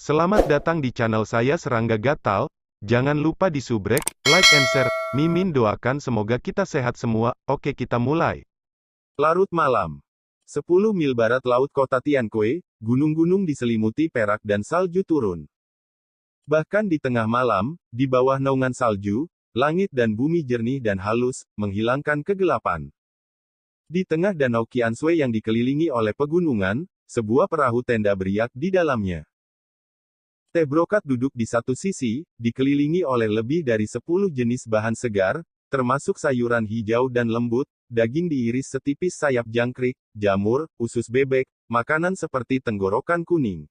Selamat datang di channel saya Serangga Gatal. Jangan lupa di subrek, like and share. Mimin doakan semoga kita sehat semua. Oke, kita mulai. Larut malam. 10 mil barat laut kota Tianquai, gunung-gunung diselimuti perak dan salju turun. Bahkan di tengah malam, di bawah naungan salju, langit dan bumi jernih dan halus, menghilangkan kegelapan. Di tengah danau Qianshui yang dikelilingi oleh pegunungan, sebuah perahu tenda beriak di dalamnya. Teh brokat duduk di satu sisi, dikelilingi oleh lebih dari 10 jenis bahan segar, termasuk sayuran hijau dan lembut, daging diiris setipis sayap jangkrik, jamur, usus bebek, makanan seperti tenggorokan kuning.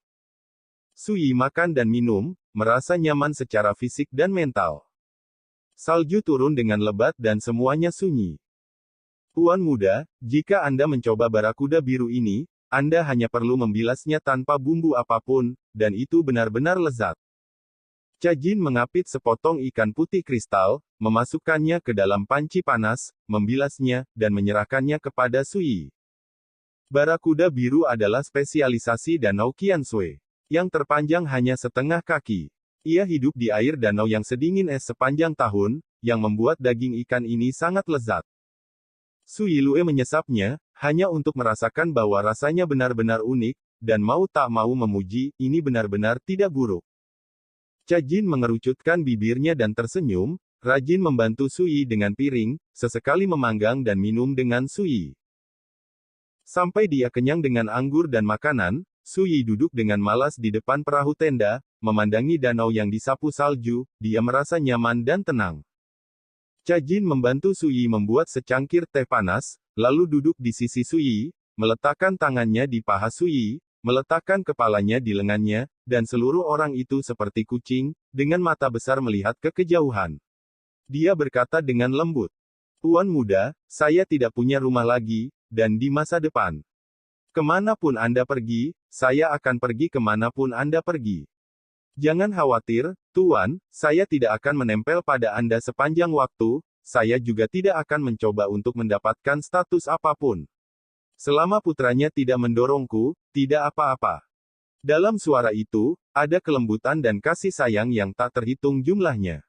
Sui makan dan minum, merasa nyaman secara fisik dan mental. Salju turun dengan lebat dan semuanya sunyi. Tuan muda, jika Anda mencoba barakuda biru ini, Anda hanya perlu membilasnya tanpa bumbu apapun, dan itu benar-benar lezat. Cajin mengapit sepotong ikan putih kristal, memasukkannya ke dalam panci panas, membilasnya, dan menyerahkannya kepada Sui. Barakuda biru adalah spesialisasi danau Qianshui, yang terpanjang hanya setengah kaki. Ia hidup di air danau yang sedingin es sepanjang tahun, yang membuat daging ikan ini sangat lezat. Sui Lue menyesapnya, hanya untuk merasakan bahwa rasanya benar-benar unik, dan mau tak mau memuji, ini benar-benar tidak buruk. Cajin mengerucutkan bibirnya dan tersenyum, rajin membantu Sui dengan piring, sesekali memanggang dan minum dengan Sui. Sampai dia kenyang dengan anggur dan makanan, Sui duduk dengan malas di depan perahu tenda, memandangi danau yang disapu salju, dia merasa nyaman dan tenang. Cajin membantu Sui membuat secangkir teh panas, lalu duduk di sisi Sui, meletakkan tangannya di paha Sui, meletakkan kepalanya di lengannya, dan seluruh orang itu seperti kucing, dengan mata besar melihat ke kejauhan. Dia berkata dengan lembut, "Tuan muda, saya tidak punya rumah lagi, dan di masa depan. Kemanapun Anda pergi, saya akan pergi kemanapun Anda pergi. Jangan khawatir, Tuan, saya tidak akan menempel pada Anda sepanjang waktu, saya juga tidak akan mencoba untuk mendapatkan status apapun. Selama putranya tidak mendorongku, tidak apa-apa." Dalam suara itu, ada kelembutan dan kasih sayang yang tak terhitung jumlahnya.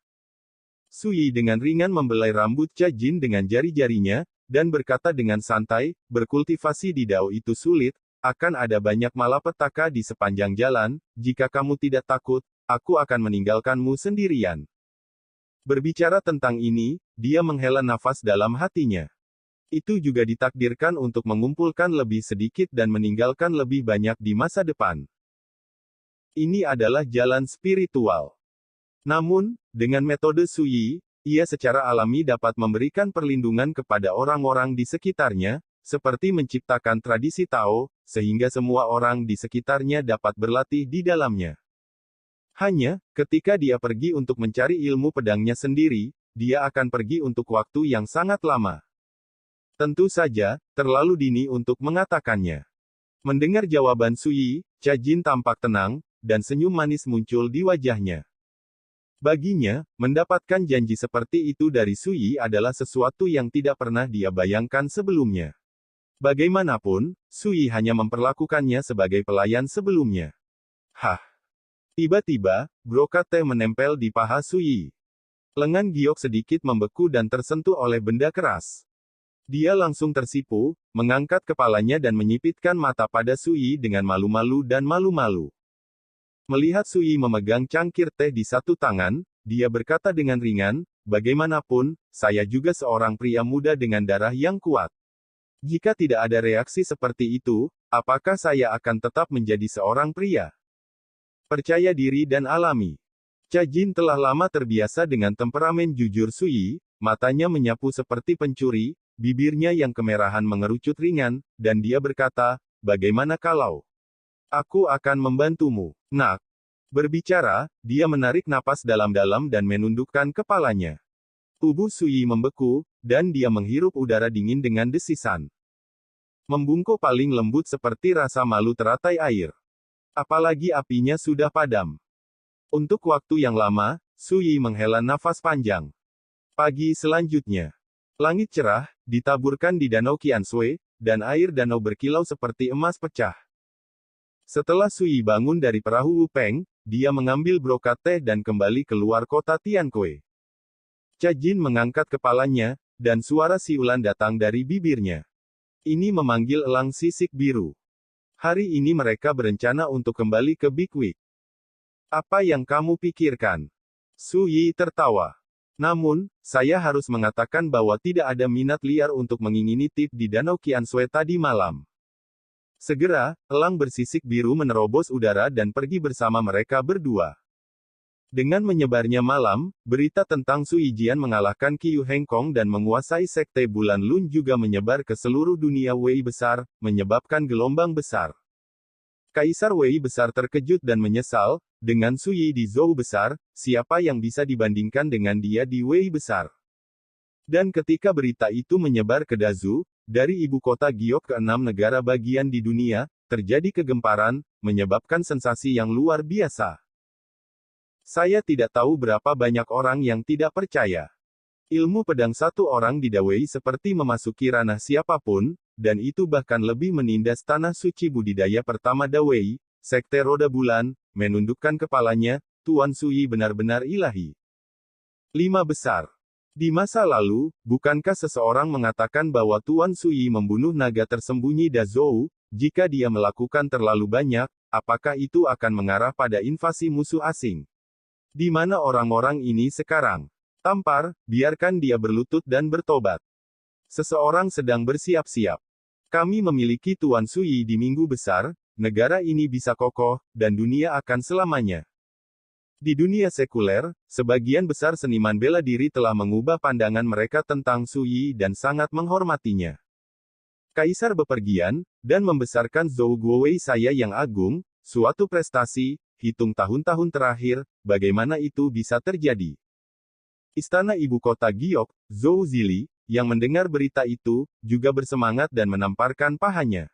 Sui dengan ringan membelai rambut Cajin dengan jari-jarinya, dan berkata dengan santai, "Berkultivasi di dao itu sulit, akan ada banyak malapetaka di sepanjang jalan, jika kamu tidak takut, aku akan meninggalkanmu sendirian." Berbicara tentang ini, dia menghela nafas dalam hatinya. Itu juga ditakdirkan untuk mengumpulkan lebih sedikit dan meninggalkan lebih banyak di masa depan. Ini adalah jalan spiritual. Namun, dengan metode Sui, ia secara alami dapat memberikan perlindungan kepada orang-orang di sekitarnya, seperti menciptakan tradisi Tao, sehingga semua orang di sekitarnya dapat berlatih di dalamnya. Hanya, ketika dia pergi untuk mencari ilmu pedangnya sendiri, dia akan pergi untuk waktu yang sangat lama. Tentu saja, terlalu dini untuk mengatakannya. Mendengar jawaban Sui, Cajin tampak tenang, dan senyum manis muncul di wajahnya. Baginya, mendapatkan janji seperti itu dari Sui adalah sesuatu yang tidak pernah dia bayangkan sebelumnya. Bagaimanapun, Sui hanya memperlakukannya sebagai pelayan sebelumnya. Hah! Tiba-tiba, brokat teh menempel di paha Sui. Lengan giok sedikit membeku dan tersentuh oleh benda keras. Dia langsung tersipu, mengangkat kepalanya dan menyipitkan mata pada Sui dengan malu-malu dan malu-malu. Melihat Sui memegang cangkir teh di satu tangan, dia berkata dengan ringan, "Bagaimanapun, saya juga seorang pria muda dengan darah yang kuat. Jika tidak ada reaksi seperti itu, apakah saya akan tetap menjadi seorang pria? Percaya diri dan alami." Cajin telah lama terbiasa dengan temperamen jujur Sui, matanya menyapu seperti pencuri, bibirnya yang kemerahan mengerucut ringan, dan dia berkata, "Bagaimana kalau aku akan membantumu, nak?" Berbicara, dia menarik napas dalam-dalam dan menundukkan kepalanya. Tubuh Sui membeku, dan dia menghirup udara dingin dengan desisan. Membungkuk paling lembut seperti rasa malu teratai air. Apalagi apinya sudah padam. Untuk waktu yang lama, Sui menghela nafas panjang. Pagi selanjutnya. Langit cerah, ditaburkan di danau Qianshui, dan air danau berkilau seperti emas pecah. Setelah Sui bangun dari perahu Wupeng, dia mengambil brokat teh dan kembali keluar kota Tiankui. Cajin mengangkat kepalanya, dan suara siulan datang dari bibirnya. Ini memanggil elang sisik biru. Hari ini mereka berencana untuk kembali ke Big Week. Apa yang kamu pikirkan? Su Yi tertawa. Namun, saya harus mengatakan bahwa tidak ada minat liar untuk mengingini tip di Danau Qianshui tadi malam. Segera, elang bersisik biru menerobos udara dan pergi bersama mereka berdua. Dengan menyebarnya malam, berita tentang Su Yijian mengalahkan Qiu Hengkong dan menguasai Sekte Bulan Lun juga menyebar ke seluruh dunia Wei besar, menyebabkan gelombang besar. Kaisar Wei besar terkejut dan menyesal, dengan Su Yi di Zhou besar, siapa yang bisa dibandingkan dengan dia di Wei besar. Dan ketika berita itu menyebar ke Dazu, dari ibu kota giok ke-6 negara bagian di dunia, terjadi kegemparan, menyebabkan sensasi yang luar biasa. Saya tidak tahu berapa banyak orang yang tidak percaya. Ilmu pedang satu orang di Dawei seperti memasuki ranah siapapun, dan itu bahkan lebih menindas tanah suci budidaya pertama Dawei, Sekte Roda Bulan, menundukkan kepalanya, Tuan Su Yi benar-benar ilahi. 5 besar. Di masa lalu, bukankah seseorang mengatakan bahwa Tuan Su Yi membunuh naga tersembunyi Dazhou? Jika dia melakukan terlalu banyak, apakah itu akan mengarah pada invasi musuh asing? Di mana orang-orang ini sekarang? Tampar, biarkan dia berlutut dan bertobat. Seseorang sedang bersiap-siap. Kami memiliki Tuan Su Yi di Minggu Besar, negara ini bisa kokoh, dan dunia akan selamanya. Di dunia sekuler, sebagian besar seniman bela diri telah mengubah pandangan mereka tentang Su Yi dan sangat menghormatinya. Kaisar bepergian, dan membesarkan Zhou Guowei saya yang agung, suatu prestasi, hitung tahun-tahun terakhir, bagaimana itu bisa terjadi? Istana ibu kota Giok, Zhou Zili, yang mendengar berita itu, juga bersemangat dan menamparkan pahanya.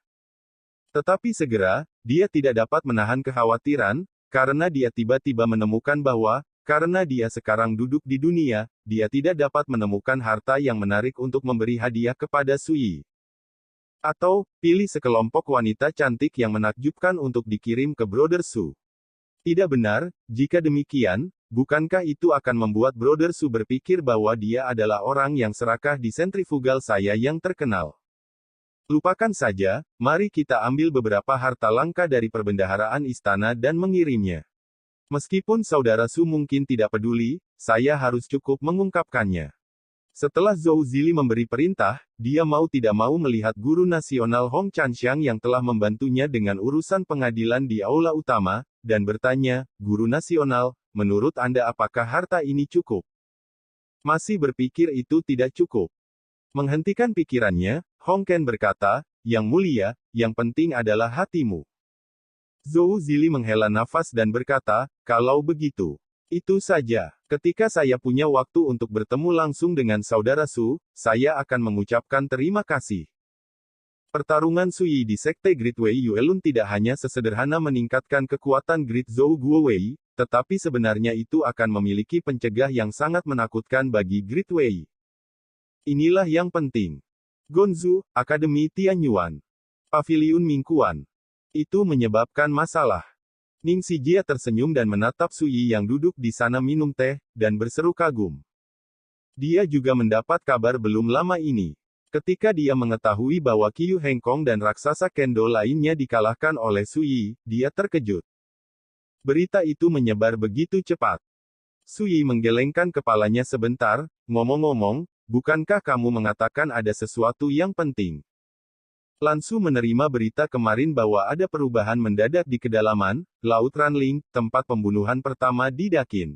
Tetapi segera, dia tidak dapat menahan kekhawatiran, karena dia tiba-tiba menemukan bahwa, karena dia sekarang duduk di dunia, dia tidak dapat menemukan harta yang menarik untuk memberi hadiah kepada Su Yi. Atau, pilih sekelompok wanita cantik yang menakjubkan untuk dikirim ke Brother Su. Tidak benar, jika demikian, bukankah itu akan membuat Brother Su berpikir bahwa dia adalah orang yang serakah di sentrifugal saya yang terkenal? Lupakan saja, mari kita ambil beberapa harta langka dari perbendaharaan istana dan mengirimnya. Meskipun saudara Su mungkin tidak peduli, saya harus cukup mengungkapkannya. Setelah Zhou Zili memberi perintah, dia mau tidak mau melihat guru nasional Hong Chanxiang yang telah membantunya dengan urusan pengadilan di aula utama, dan bertanya, Guru Nasional, menurut Anda apakah harta ini cukup? Masih berpikir itu tidak cukup. Menghentikan pikirannya, Hong Ken berkata, Yang mulia, yang penting adalah hatimu. Zhou Zili menghela nafas dan berkata, kalau begitu. Itu saja. Ketika saya punya waktu untuk bertemu langsung dengan saudara Su, saya akan mengucapkan terima kasih. Pertarungan Su Yi di Sekte Great Wei Yuelun tidak hanya sesederhana meningkatkan kekuatan Great Zhou Guowei, tetapi sebenarnya itu akan memiliki pencegah yang sangat menakutkan bagi Great Wei. Inilah yang penting. Gonzu, Akademi Tianyuan. Paviliun Mingkuan. Itu menyebabkan masalah. Ning Xijia tersenyum dan menatap Su Yi yang duduk di sana minum teh, dan berseru kagum. Dia juga mendapat kabar belum lama ini. Ketika dia mengetahui bahwa Qiu Hengkong dan raksasa Kendo lainnya dikalahkan oleh Su Yi, dia terkejut. Berita itu menyebar begitu cepat. Su Yi menggelengkan kepalanya sebentar, ngomong-ngomong, bukankah kamu mengatakan ada sesuatu yang penting? Lansu menerima berita kemarin bahwa ada perubahan mendadak di kedalaman, Laut Ranling, tempat pembunuhan pertama di Dakin.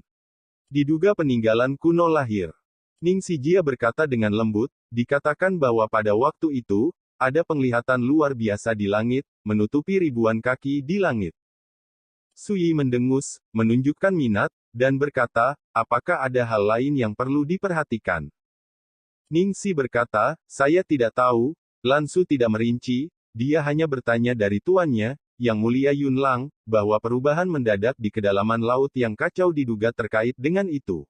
Diduga peninggalan kuno lahir. Ning Xijia berkata dengan lembut, dikatakan bahwa pada waktu itu, ada penglihatan luar biasa di langit, menutupi ribuan kaki di langit. Su Yi mendengus, menunjukkan minat, dan berkata, apakah ada hal lain yang perlu diperhatikan? Ning Xi berkata, saya tidak tahu. Lansu tidak merinci, dia hanya bertanya dari tuannya, Yang Mulia Yun Lang, bahwa perubahan mendadak di kedalaman laut yang kacau diduga terkait dengan itu.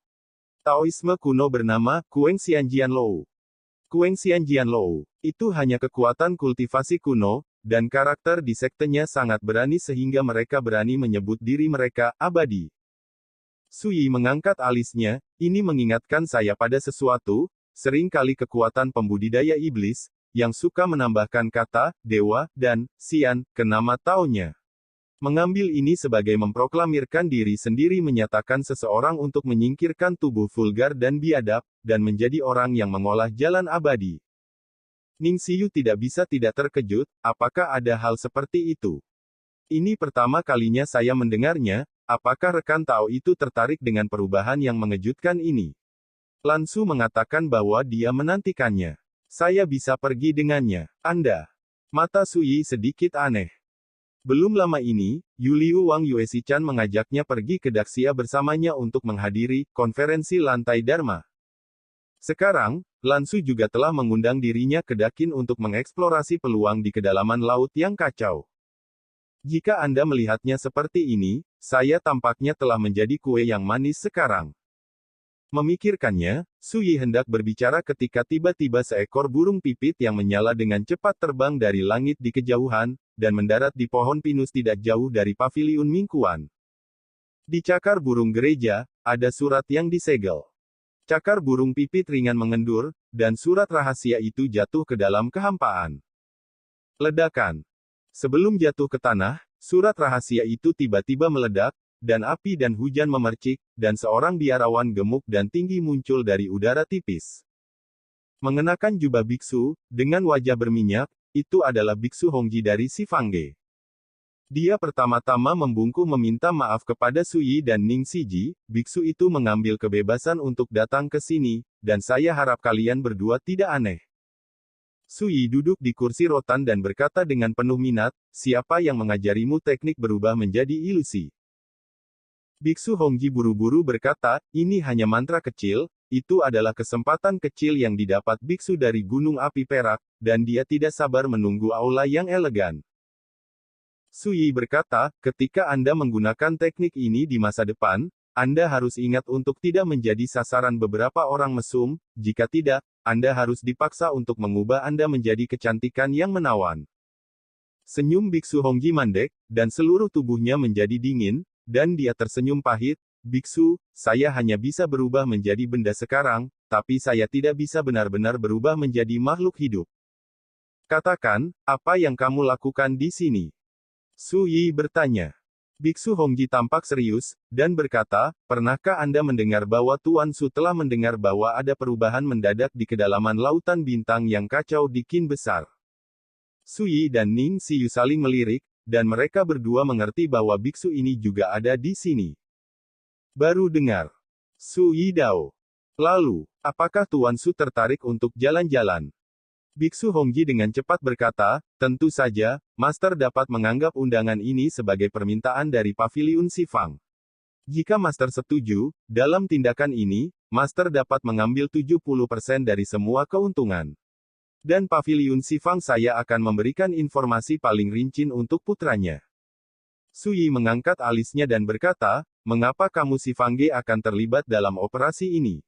Taoisme kuno bernama Kueng Xianjian Lou. Kueng Xianjian Lou itu hanya kekuatan kultivasi kuno, dan karakter di sektenya sangat berani sehingga mereka berani menyebut diri mereka abadi. Sui mengangkat alisnya, ini mengingatkan saya pada sesuatu, seringkali kekuatan pembudidaya iblis, yang suka menambahkan kata, dewa, dan, sian, ke nama Tao-nya. Mengambil ini sebagai memproklamirkan diri sendiri menyatakan seseorang untuk menyingkirkan tubuh vulgar dan biadab, dan menjadi orang yang mengolah jalan abadi. Ning Xiyu tidak bisa tidak terkejut, apakah ada hal seperti itu? Ini pertama kalinya saya mendengarnya, apakah rekan Tao itu tertarik dengan perubahan yang mengejutkan ini? Lan Su mengatakan bahwa dia menantikannya. Saya bisa pergi dengannya. Anda. Mata Sui sedikit aneh. Belum lama ini, Yuliu Wang Yuesi-chan mengajaknya pergi ke Daxia bersamanya untuk menghadiri konferensi lantai Dharma. Sekarang, Lan Su juga telah mengundang dirinya ke Dakin untuk mengeksplorasi peluang di kedalaman laut yang kacau. Jika Anda melihatnya seperti ini, saya tampaknya telah menjadi kue yang manis sekarang. Memikirkannya, Sui hendak berbicara ketika tiba-tiba seekor burung pipit yang menyala dengan cepat terbang dari langit di kejauhan, dan mendarat di pohon pinus tidak jauh dari paviliun Mingkuan. Di cakar burung gereja, ada surat yang disegel. Cakar burung pipit ringan mengendur, dan surat rahasia itu jatuh ke dalam kehampaan. Ledakan. Sebelum jatuh ke tanah, surat rahasia itu tiba-tiba meledak, dan api dan hujan memercik, dan seorang biarawan gemuk dan tinggi muncul dari udara tipis. Mengenakan jubah biksu, dengan wajah berminyak, itu adalah biksu Hongji dari Sifangge. Dia pertama-tama membungkuk meminta maaf kepada Sui dan Ning Siji, biksu itu mengambil kebebasan untuk datang ke sini, dan saya harap kalian berdua tidak aneh. Sui duduk di kursi rotan dan berkata dengan penuh minat, siapa yang mengajarimu teknik berubah menjadi ilusi? Biksu Hongji buru-buru berkata, ini hanya mantra kecil, itu adalah kesempatan kecil yang didapat biksu dari Gunung Api Perak, dan dia tidak sabar menunggu aula yang elegan. Sui berkata, ketika Anda menggunakan teknik ini di masa depan, Anda harus ingat untuk tidak menjadi sasaran beberapa orang mesum, jika tidak, Anda harus dipaksa untuk mengubah Anda menjadi kecantikan yang menawan. Senyum biksu Hongji mandek, dan seluruh tubuhnya menjadi dingin, dan dia tersenyum pahit, biksu, saya hanya bisa berubah menjadi benda sekarang, tapi saya tidak bisa benar-benar berubah menjadi makhluk hidup. Katakan, apa yang kamu lakukan di sini? Sui bertanya. Biksu Hongji tampak serius, dan berkata, pernahkah Anda mendengar bahwa Tuan Su telah mendengar bahwa ada perubahan mendadak di kedalaman lautan bintang yang kacau di Qin besar? Sui dan Ning Xiyu saling melirik, dan mereka berdua mengerti bahwa biksu ini juga ada di sini. Baru dengar. Sui Dao. Lalu, apakah Tuan Su tertarik untuk jalan-jalan? Biksu Hongji dengan cepat berkata, tentu saja, Master dapat menganggap undangan ini sebagai permintaan dari Paviliun Sifang. Jika Master setuju, dalam tindakan ini, Master dapat mengambil 70% dari semua keuntungan. Dan Paviliun Sifang saya akan memberikan informasi paling rinci untuk putranya. Sui mengangkat alisnya dan berkata, mengapa kamu Sifangge akan terlibat dalam operasi ini?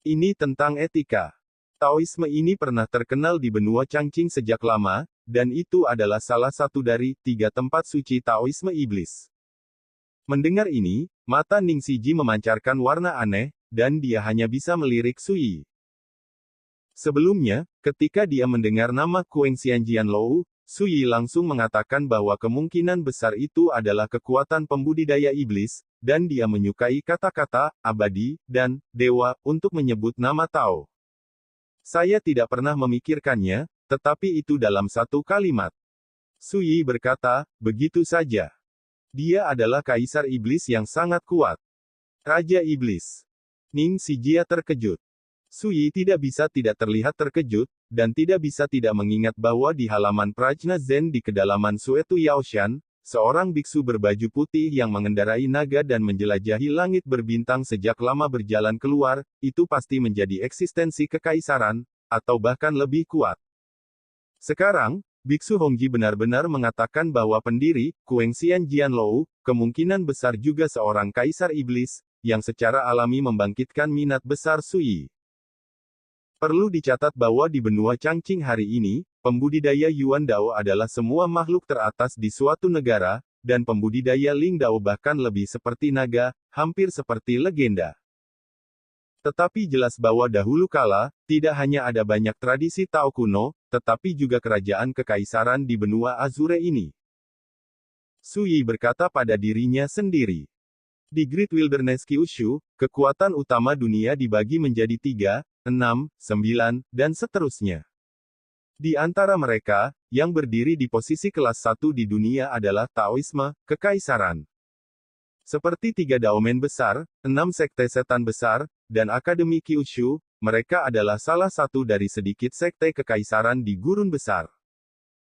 Ini tentang etika. Taoisme ini pernah terkenal di benua Changqing sejak lama, dan itu adalah salah satu dari 3 tempat suci Taoisme iblis. Mendengar ini, mata Ning Siji memancarkan warna aneh, dan dia hanya bisa melirik Sui. Sebelumnya, ketika dia mendengar nama Kueng Xianjian Lou, Sui langsung mengatakan bahwa kemungkinan besar itu adalah kekuatan pembudidaya iblis, dan dia menyukai kata-kata, abadi, dan, dewa, untuk menyebut nama Tao. Saya tidak pernah memikirkannya, tetapi itu dalam satu kalimat. Sui berkata, begitu saja. Dia adalah kaisar iblis yang sangat kuat. Raja iblis. Ning Xijia terkejut. Sui tidak bisa tidak terlihat terkejut, dan tidak bisa tidak mengingat bahwa di halaman Prajna Zen di kedalaman Suetu Yaoshan, seorang biksu berbaju putih yang mengendarai naga dan menjelajahi langit berbintang sejak lama berjalan keluar, itu pasti menjadi eksistensi kekaisaran, atau bahkan lebih kuat. Sekarang, Biksu Hongji benar-benar mengatakan bahwa pendiri, Kueng Xianjian Lou, kemungkinan besar juga seorang kaisar iblis, yang secara alami membangkitkan minat besar Sui. Perlu dicatat bahwa di benua Changqing hari ini, pembudidaya Yuan Dao adalah semua makhluk teratas di suatu negara, dan pembudidaya Ling Dao bahkan lebih seperti naga, hampir seperti legenda. Tetapi jelas bahwa dahulu kala, tidak hanya ada banyak tradisi Tao kuno, tetapi juga kerajaan kekaisaran di benua Azure ini. Su Yi berkata pada dirinya sendiri. Di Great Wilderness Kyushu, kekuatan utama dunia dibagi menjadi 3, 6, 9, dan seterusnya. Di antara mereka, yang berdiri di posisi kelas 1 di dunia adalah Taoisme, kekaisaran. Seperti 3 daomen besar, 6 sekte setan besar, dan Akademi Kyushu, mereka adalah salah satu dari sedikit sekte kekaisaran di Gurun Besar.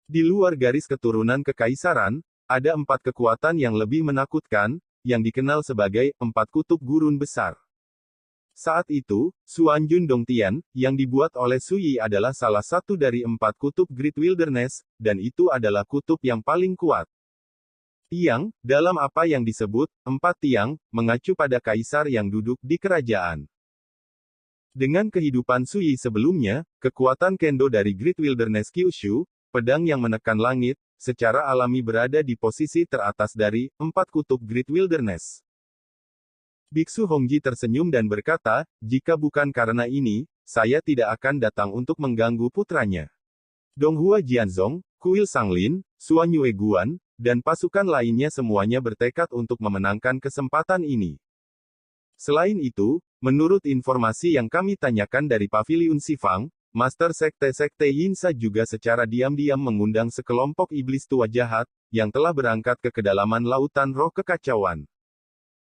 Di luar garis keturunan kekaisaran, ada 4 kekuatan yang lebih menakutkan, yang dikenal sebagai 4 kutub gurun besar. Saat itu, Xuanjun Dongtian, yang dibuat oleh Su Yi adalah salah satu dari 4 kutub Great Wilderness, dan itu adalah kutub yang paling kuat. Tiang, dalam apa yang disebut 4 tiang, mengacu pada kaisar yang duduk di kerajaan. Dengan kehidupan Su Yi sebelumnya, kekuatan kendo dari Great Wilderness Kyushu, pedang yang menekan langit, secara alami berada di posisi teratas dari 4 kutub Great Wilderness. Biksu Hongji tersenyum dan berkata, jika bukan karena ini, saya tidak akan datang untuk mengganggu putranya. Donghua Jianzong, Kuil Sanglin, Suan Yue Guan, dan pasukan lainnya semuanya bertekad untuk memenangkan kesempatan ini. Selain itu, menurut informasi yang kami tanyakan dari Paviliun Sifang, Master Sekte-Sekte Yinsa juga secara diam-diam mengundang sekelompok iblis tua jahat, yang telah berangkat ke kedalaman lautan roh kekacauan.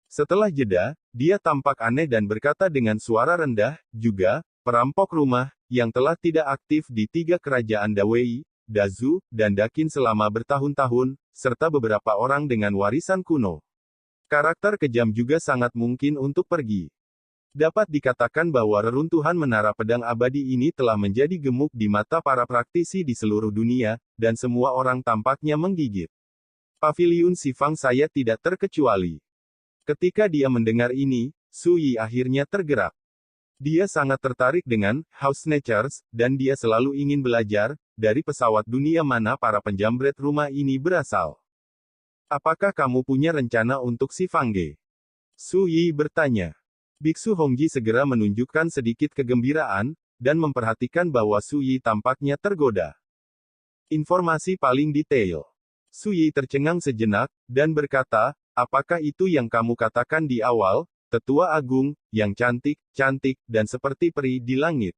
Setelah jeda, dia tampak aneh dan berkata dengan suara rendah, juga, perampok rumah, yang telah tidak aktif di 3 kerajaan Dawei, Dazu, dan Dakin selama bertahun-tahun, serta beberapa orang dengan warisan kuno. Karakter kejam juga sangat mungkin untuk pergi. Dapat dikatakan bahwa reruntuhan menara pedang abadi ini telah menjadi gemuk di mata para praktisi di seluruh dunia, dan semua orang tampaknya menggigit. Paviliun Sifang saya tidak terkecuali. Ketika dia mendengar ini, Su Yi akhirnya tergerak. Dia sangat tertarik dengan House Snatchers, dan dia selalu ingin belajar, dari pesawat dunia mana para penjamret rumah ini berasal. Apakah kamu punya rencana untuk Sifangge? Su Yi bertanya. Biksu Hongji segera menunjukkan sedikit kegembiraan, dan memperhatikan bahwa Su Yi tampaknya tergoda. Informasi paling detail. Su Yi tercengang sejenak, dan berkata, apakah itu yang kamu katakan di awal, Tetua Agung, yang cantik, dan seperti peri di langit?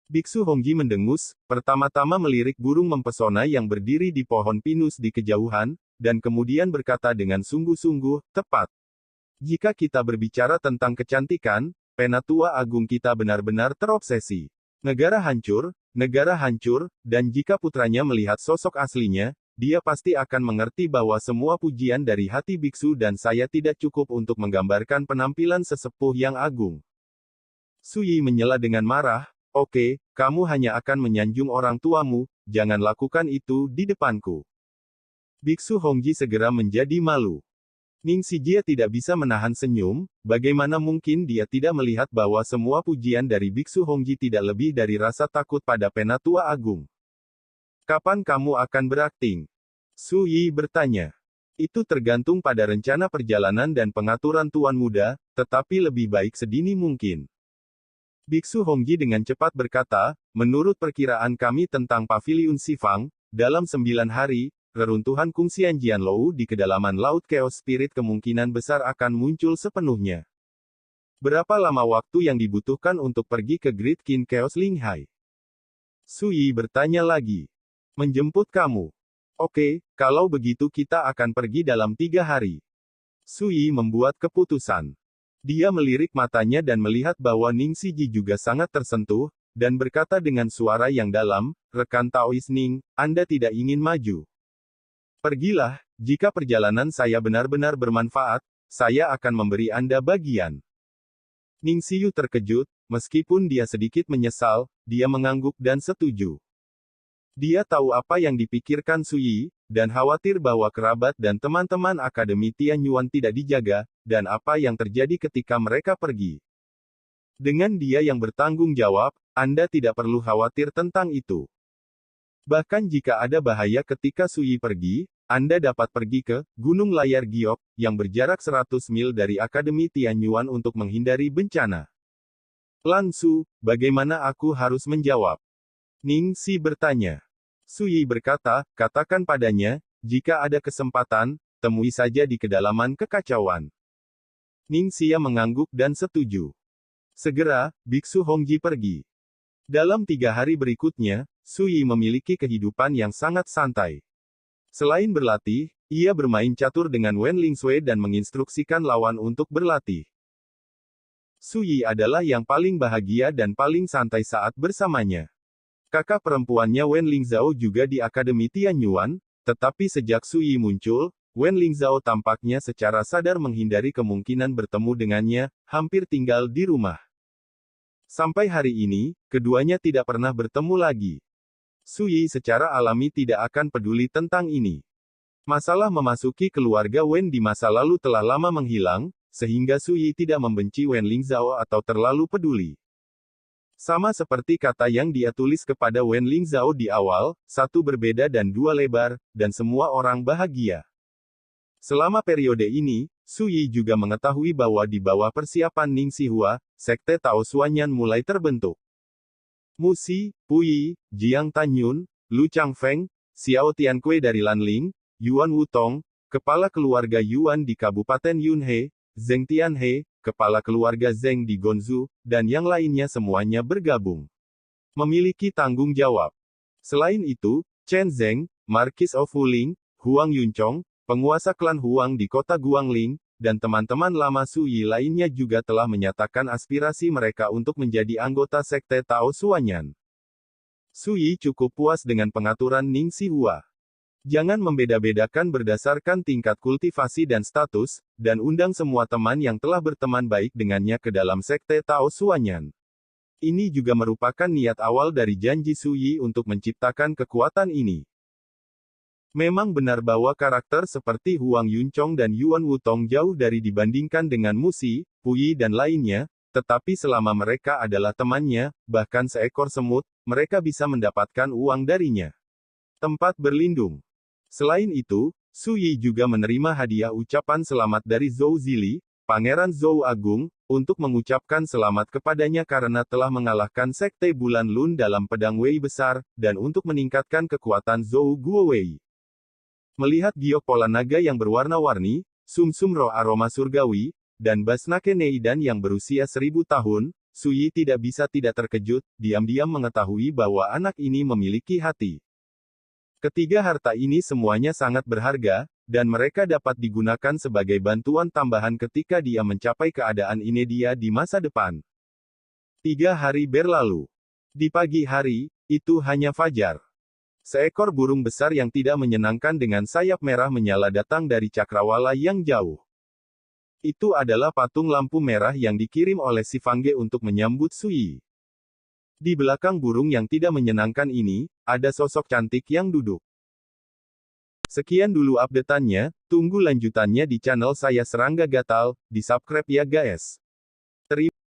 Biksu Hongji mendengus, pertama-tama melirik burung mempesona yang berdiri di pohon pinus di kejauhan, dan kemudian berkata dengan sungguh-sungguh, tepat. Jika kita berbicara tentang kecantikan, Penatua Agung kita benar-benar terobsesi. Negara hancur, dan jika putranya melihat sosok aslinya, dia pasti akan mengerti bahwa semua pujian dari hati biksu dan saya tidak cukup untuk menggambarkan penampilan sesepuh yang agung. Su Yi menyela dengan marah, oke, kamu hanya akan menyanjung orang tuamu, jangan lakukan itu di depanku. Biksu Hongji segera menjadi malu. Ning Sijie tidak bisa menahan senyum, bagaimana mungkin dia tidak melihat bahwa semua pujian dari Biksu Hongji tidak lebih dari rasa takut pada Penatua Agung. Kapan kamu akan berakting? Su Yi bertanya. Itu tergantung pada rencana perjalanan dan pengaturan Tuan Muda, tetapi lebih baik sedini mungkin. Biksu Hongji dengan cepat berkata, menurut perkiraan kami tentang Paviliun Sifang, dalam 9 hari, reruntuhan Kungsian Jianlou di kedalaman Laut Chaos Spirit kemungkinan besar akan muncul sepenuhnya. Berapa lama waktu yang dibutuhkan untuk pergi ke Great King Chaos Linghai? Su Yi bertanya lagi. Menjemput kamu. Oke, kalau begitu kita akan pergi dalam 3 hari. Su Yi membuat keputusan. Dia melirik matanya dan melihat bahwa Ning Siji juga sangat tersentuh, dan berkata dengan suara yang dalam, rekan Taois Ning, Anda tidak ingin maju. Pergilah, jika perjalanan saya benar-benar bermanfaat, saya akan memberi Anda bagian. Ning Xiyu terkejut, meskipun dia sedikit menyesal, dia mengangguk dan setuju. Dia tahu apa yang dipikirkan Su Yi, dan khawatir bahwa kerabat dan teman-teman Akademi Tianyuan tidak dijaga, dan apa yang terjadi ketika mereka pergi. Dengan dia yang bertanggung jawab, Anda tidak perlu khawatir tentang itu. Bahkan jika ada bahaya ketika Sui pergi, Anda dapat pergi ke Gunung Layar Giok, yang berjarak 100 mil dari Akademi Tianyuan untuk menghindari bencana. Lan Su, bagaimana aku harus menjawab? Ning Si bertanya. Sui berkata, katakan padanya, jika ada kesempatan, temui saja di kedalaman kekacauan. Ning Xia mengangguk dan setuju. Segera, Biksu Hongji pergi. Dalam 3 hari berikutnya, Sui memiliki kehidupan yang sangat santai. Selain berlatih, ia bermain catur dengan Wen Lingsui dan menginstruksikan lawan untuk berlatih. Sui adalah yang paling bahagia dan paling santai saat bersamanya. Kakak perempuannya Wen Lingzhao juga di Akademi Tianyuan, tetapi sejak Sui muncul, Wen Lingzhao tampaknya secara sadar menghindari kemungkinan bertemu dengannya, hampir tinggal di rumah. Sampai hari ini, keduanya tidak pernah bertemu lagi. Sui secara alami tidak akan peduli tentang ini. Masalah memasuki keluarga Wen di masa lalu telah lama menghilang, sehingga Sui tidak membenci Wen Lingzhao atau terlalu peduli. Sama seperti kata yang dia tulis kepada Wen Lingzhao di awal, 1 berbeda dan 2 lebar, dan semua orang bahagia. Selama periode ini, Sui juga mengetahui bahwa di bawah persiapan Ning Xihua, sekte Tao Suanyan mulai terbentuk. Musi, Puyi, Jiang Tanyun, Lu Changfeng, Xiao Tiankui dari Lanling, Yuan Wutong, kepala keluarga Yuan di Kabupaten Yunhe, Zheng Tianhe, kepala keluarga Zheng di Gonzu, dan yang lainnya semuanya bergabung. Memiliki tanggung jawab. Selain itu, Chen Zheng, Marquis of Wuling, Huang Yunchong, penguasa klan Huang di kota Guangling, dan teman-teman lama Sui lainnya juga telah menyatakan aspirasi mereka untuk menjadi anggota sekte Tao Suanyan. Sui cukup puas dengan pengaturan Ning Xihua. Jangan membeda-bedakan berdasarkan tingkat kultivasi dan status, dan undang semua teman yang telah berteman baik dengannya ke dalam sekte Tao Suanyan. Ini juga merupakan niat awal dari janji Sui untuk menciptakan kekuatan ini. Memang benar bahwa karakter seperti Huang Yunchong dan Yuan Wutong jauh dari dibandingkan dengan Musi, Puyi dan lainnya, tetapi selama mereka adalah temannya, bahkan seekor semut, mereka bisa mendapatkan uang darinya. Tempat berlindung. Selain itu, Sui juga menerima hadiah ucapan selamat dari Zhou Zili, Pangeran Zhou Agung, untuk mengucapkan selamat kepadanya karena telah mengalahkan sekte Bulan Lun dalam pedang Wei besar, dan untuk meningkatkan kekuatan Zhou Guo Wei. Melihat giok pola naga yang berwarna-warni, sumsum roh aroma surgawi, dan Basnake Neidan yang berusia 1000 tahun, Sui tidak bisa tidak terkejut, diam-diam mengetahui bahwa anak ini memiliki hati. Ketiga harta ini semuanya sangat berharga, dan mereka dapat digunakan sebagai bantuan tambahan ketika dia mencapai keadaan ini dia di masa depan. 3 hari berlalu. Di pagi hari, itu hanya fajar. Seekor burung besar yang tidak menyenangkan dengan sayap merah menyala datang dari cakrawala yang jauh. Itu adalah patung lampu merah yang dikirim oleh si Fangge untuk menyambut Sui. Di belakang burung yang tidak menyenangkan ini, ada sosok cantik yang duduk. Sekian dulu update-annya, tunggu lanjutannya di channel saya Serangga Gatal, di subscribe ya guys.